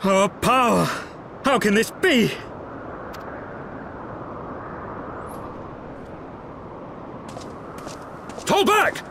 Our power! How can this be? Fall back!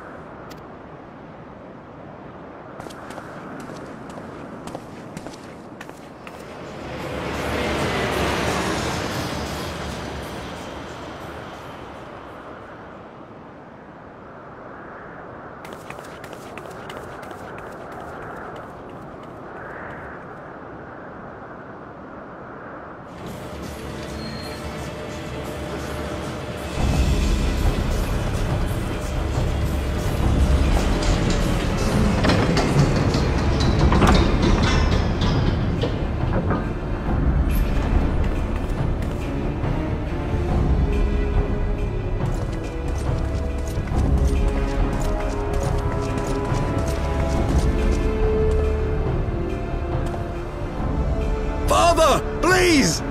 Please!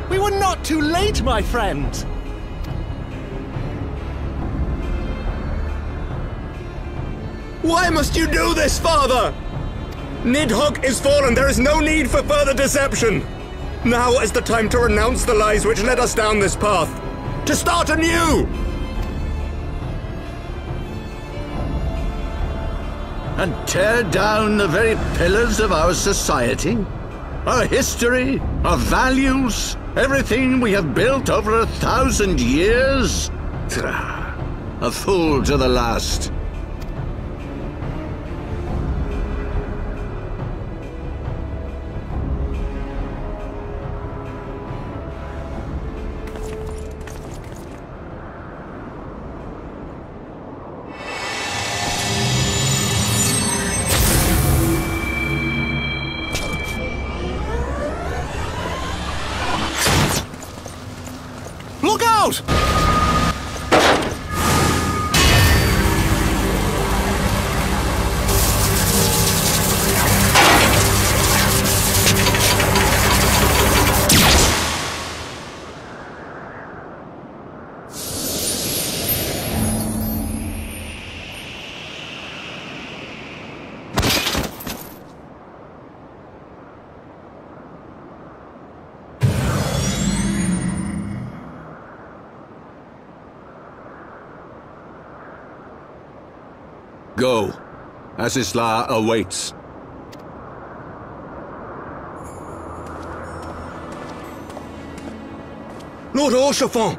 We were not too late, my friend! Why must you do this, Father? Nidhogg is fallen. There is no need for further deception. Now is the time to renounce the lies which led us down this path. To start anew! And tear down the very pillars of our society? Our history, our values, everything we have built over 1,000 years? A fool to the last. Look out! Go. Azizla awaits. Lord Orchefort!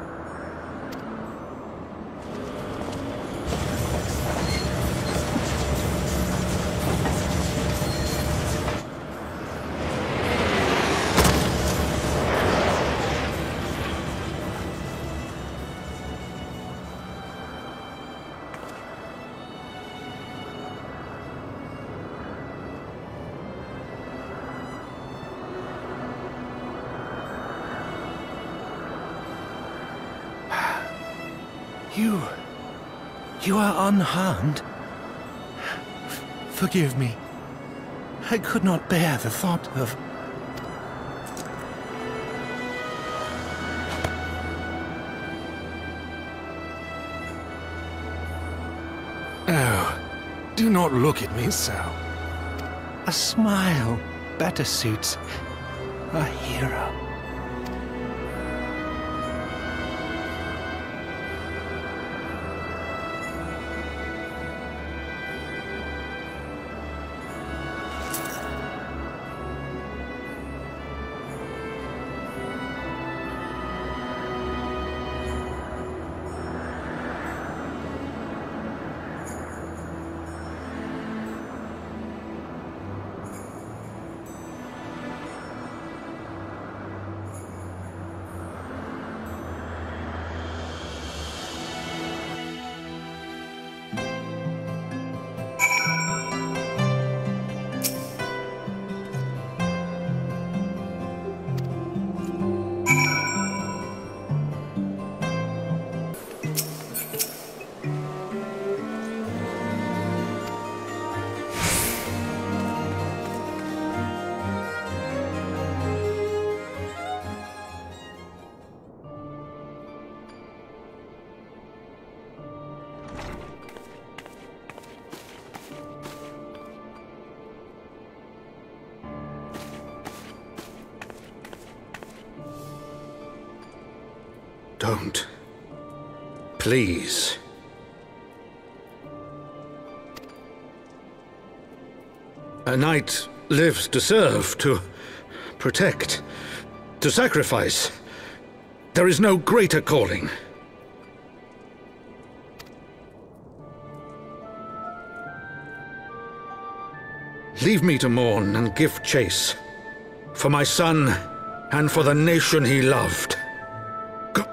You are unharmed? Forgive me. I could not bear the thought of... Oh, do not look at me so. A smile better suits a hero. Don't. Please. A knight lives to serve, to protect, to sacrifice. There is no greater calling. Leave me to mourn and give chase, for my son and for the nation he loved. Go.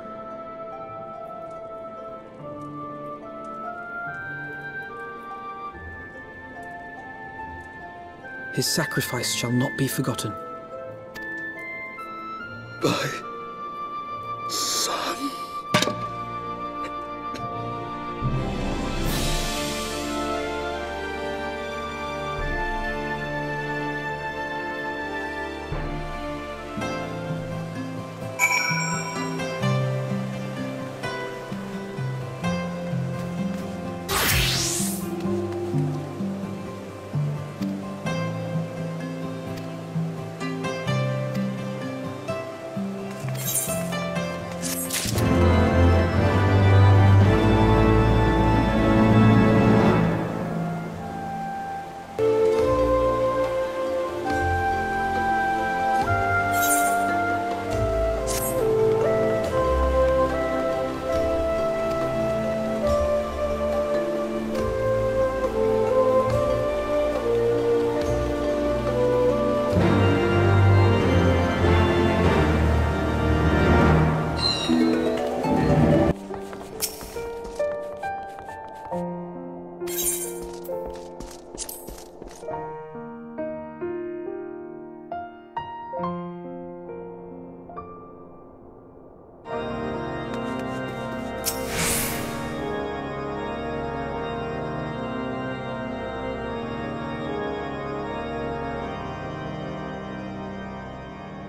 His sacrifice shall not be forgotten. My son.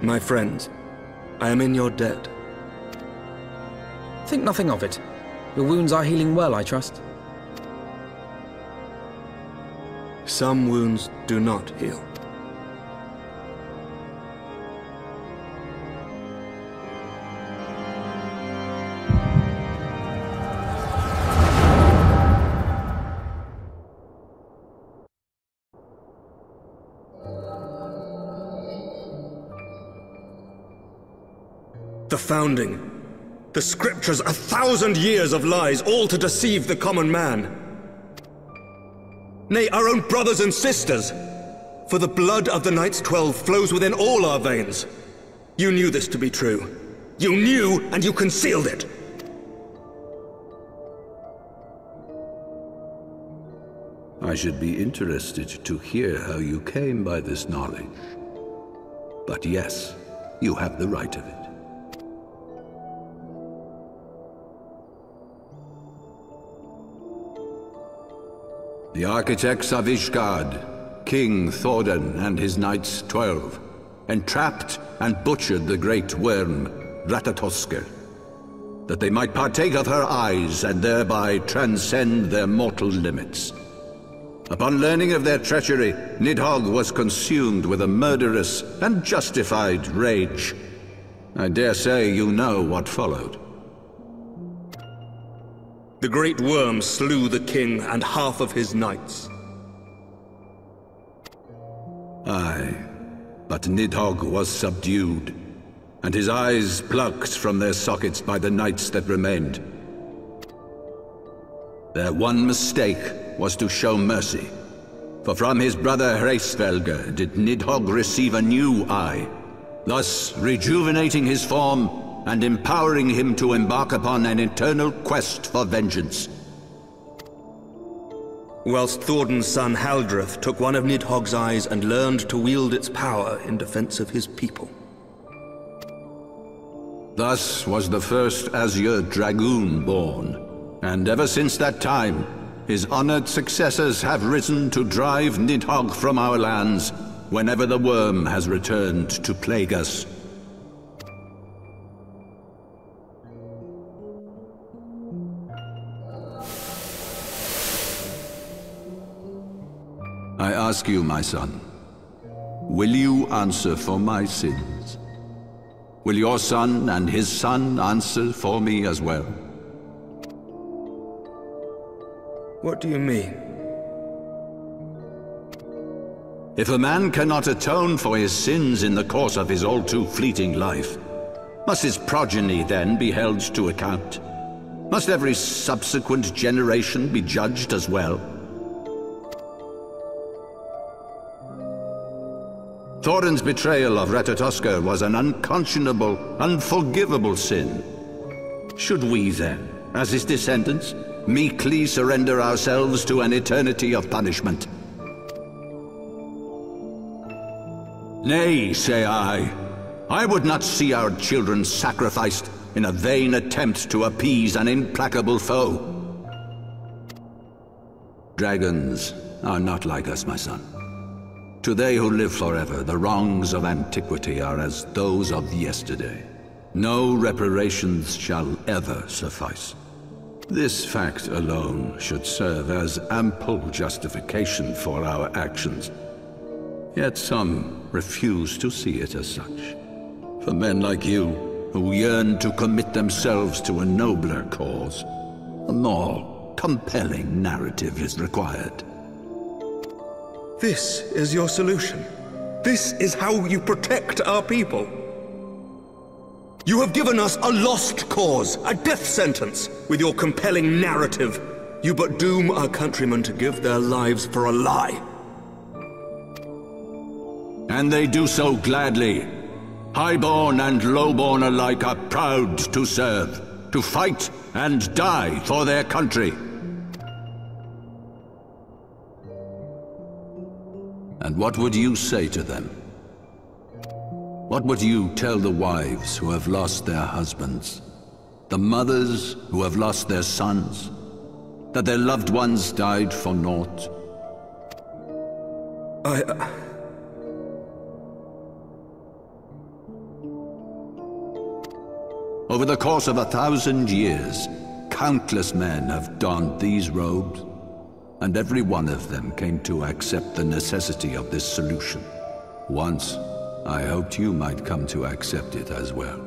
My friends, I am in your debt. Think nothing of it. Your wounds are healing well, I trust. Some wounds do not heal. The Founding. The Scriptures, 1,000 years of lies, all to deceive the common man. Nay, our own brothers and sisters. For the blood of the Knights 12 flows within all our veins. You knew this to be true. You knew, and you concealed it. I should be interested to hear how you came by this knowledge. But yes, you have the right of it. The architects of Ishgard, King Thordan and his Knights 12, entrapped and butchered the great worm, Ratatoskr, that they might partake of her eyes and thereby transcend their mortal limits. Upon learning of their treachery, Nidhogg was consumed with a murderous and justified rage. I dare say you know what followed. The great worm slew the king and half of his knights. Aye, but Nidhogg was subdued, and his eyes plucked from their sockets by the knights that remained. Their one mistake was to show mercy, for from his brother Hreysvelgr did Nidhogg receive a new eye, thus rejuvenating his form and empowering him to embark upon an eternal quest for vengeance. Whilst Thordan's son Haldreth took one of Nidhogg's eyes and learned to wield its power in defense of his people. Thus was the first Azure Dragoon born, and ever since that time, his honored successors have risen to drive Nidhogg from our lands whenever the worm has returned to plague us. I ask you, my son, will you answer for my sins? Will your son and his son answer for me as well? What do you mean? If a man cannot atone for his sins in the course of his all-too-fleeting life, must his progeny then be held to account? Must every subsequent generation be judged as well? Thorin's betrayal of Ratatoskr was an unconscionable, unforgivable sin. Should we then, as his descendants, meekly surrender ourselves to an eternity of punishment? Nay, say I. I would not see our children sacrificed in a vain attempt to appease an implacable foe. Dragons are not like us, my son. To they who live forever, the wrongs of antiquity are as those of yesterday. No reparations shall ever suffice. This fact alone should serve as ample justification for our actions. Yet some refuse to see it as such. For men like you, who yearn to commit themselves to a nobler cause, a more compelling narrative is required. This is your solution. This is how you protect our people. You have given us a lost cause, a death sentence. With your compelling narrative, you but doom our countrymen to give their lives for a lie. And they do so gladly. Highborn and lowborn alike are proud to serve, to fight and die for their country. And what would you say to them? What would you tell the wives who have lost their husbands? The mothers who have lost their sons? That their loved ones died for naught? Over the course of 1,000 years, countless men have donned these robes, and every one of them came to accept the necessity of this solution. Once, I hoped you might come to accept it as well.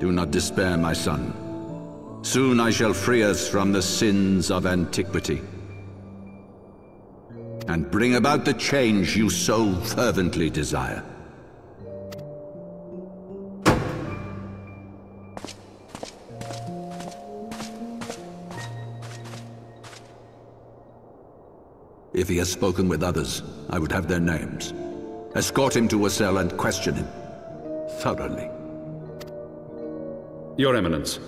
Do not despair, my son. Soon I shall free us from the sins of antiquity, and bring about the change you so fervently desire. If he has spoken with others, I would have their names. Escort him to a cell and question him thoroughly. Your Eminence.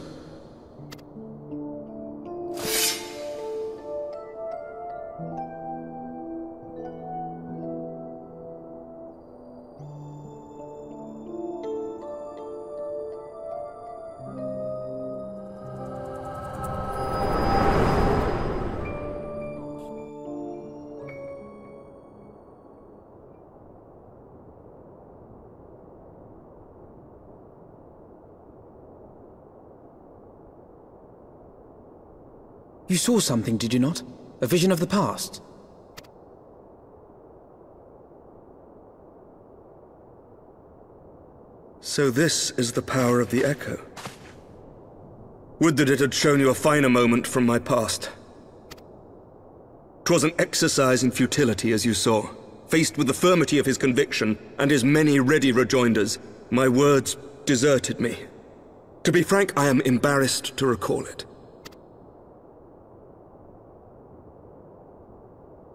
You saw something, did you not? A vision of the past? So this is the power of the Echo. Would that it had shown you a finer moment from my past. 'Twas an exercise in futility, as you saw. Faced with the firmity of his conviction and his many ready rejoinders, my words deserted me. To be frank, I am embarrassed to recall it.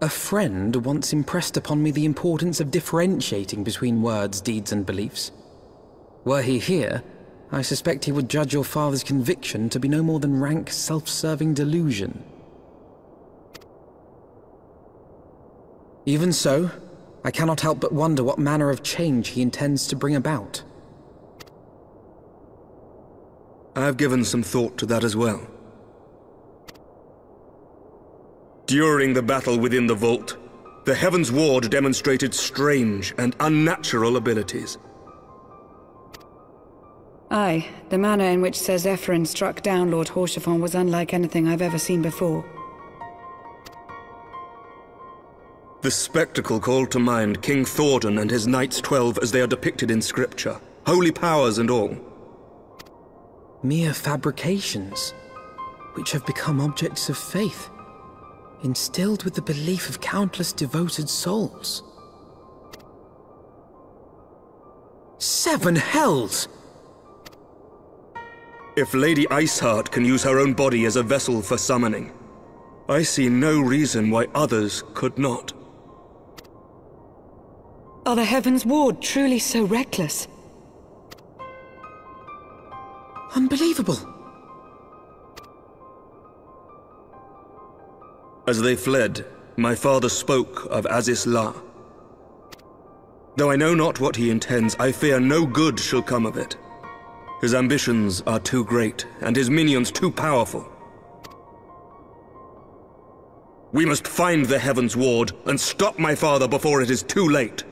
A friend once impressed upon me the importance of differentiating between words, deeds, and beliefs. Were he here, I suspect he would judge your father's conviction to be no more than rank, self-serving delusion. Even so, I cannot help but wonder what manner of change he intends to bring about. I've given some thought to that as well. During the battle within the vault, the Heavensward demonstrated strange and unnatural abilities. Aye, the manner in which Sir Zephyrin struck down Lord Haurchefant was unlike anything I've ever seen before. The spectacle called to mind King Thordan and his Knights 12 as they are depicted in scripture. Holy powers and all. Mere fabrications, which have become objects of faith, instilled with the belief of countless devoted souls. 7 hells! If Lady Iceheart can use her own body as a vessel for summoning, I see no reason why others could not. Are the Heavensward truly so reckless? Unbelievable! As they fled, my father spoke of Azis La. Though I know not what he intends, I fear no good shall come of it. His ambitions are too great, and his minions too powerful. We must find the Heavensward and stop my father before it is too late.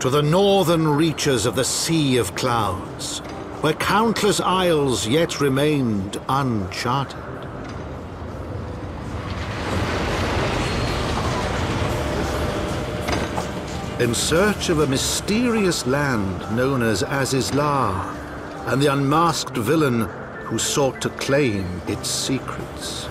to the northern reaches of the Sea of Clouds, where countless isles yet remained uncharted. In search of a mysterious land known as Azizlar, and the unmasked villain who sought to claim its secrets.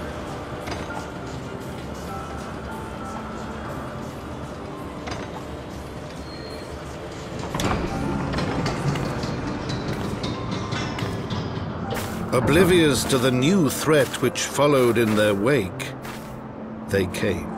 Oblivious to the new threat which followed in their wake, they came.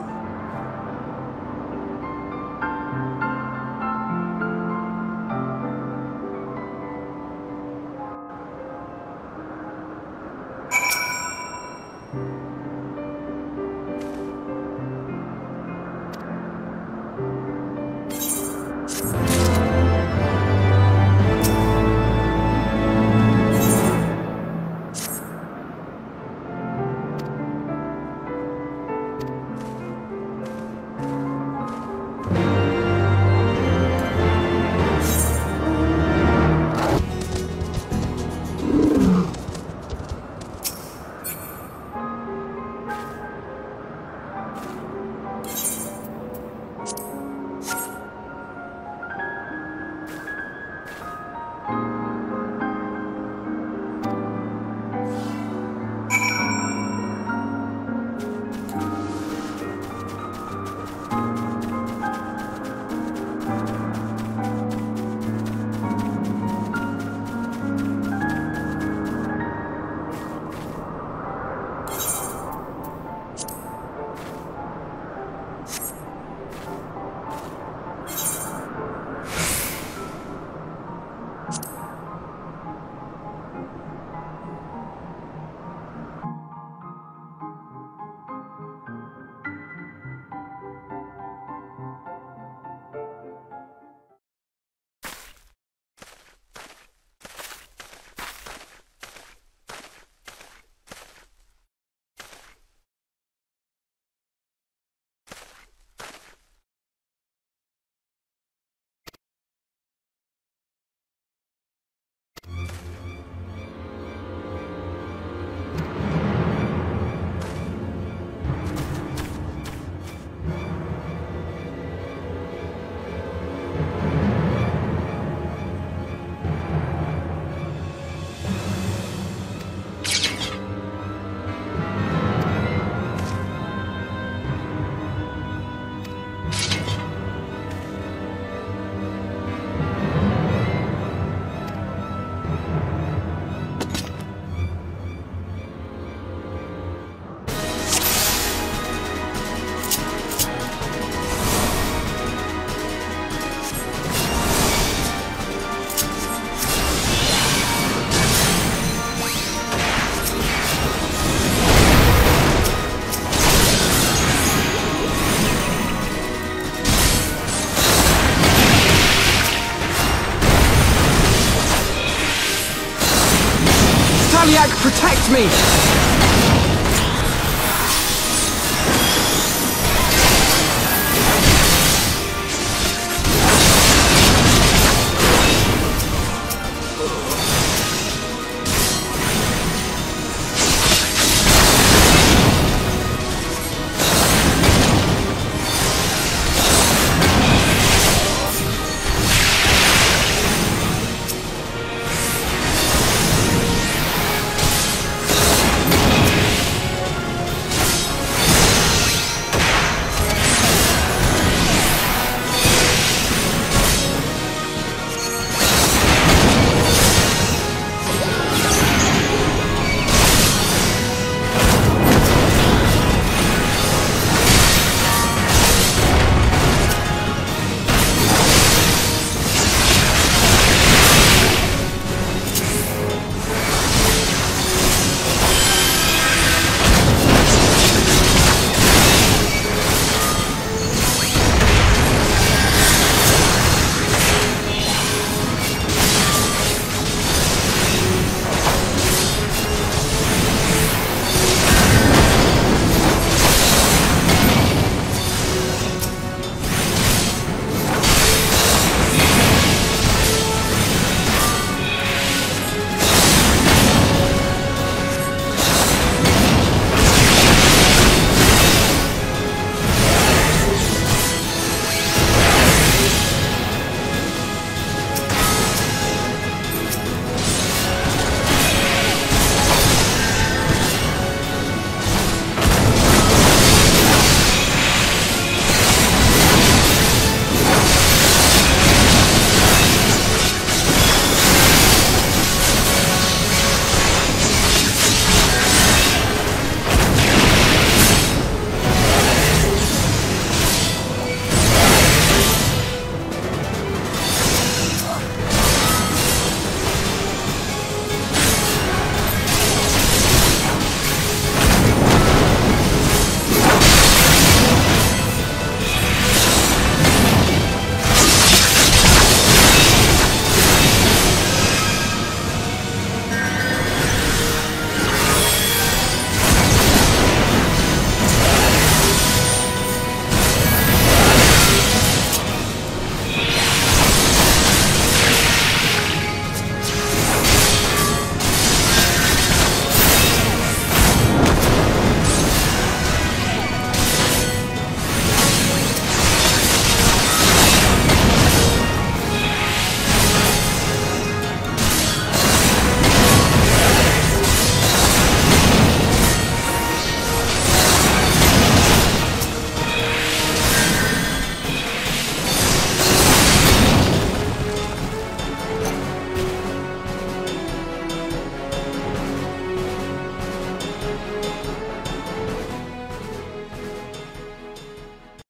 Protect me!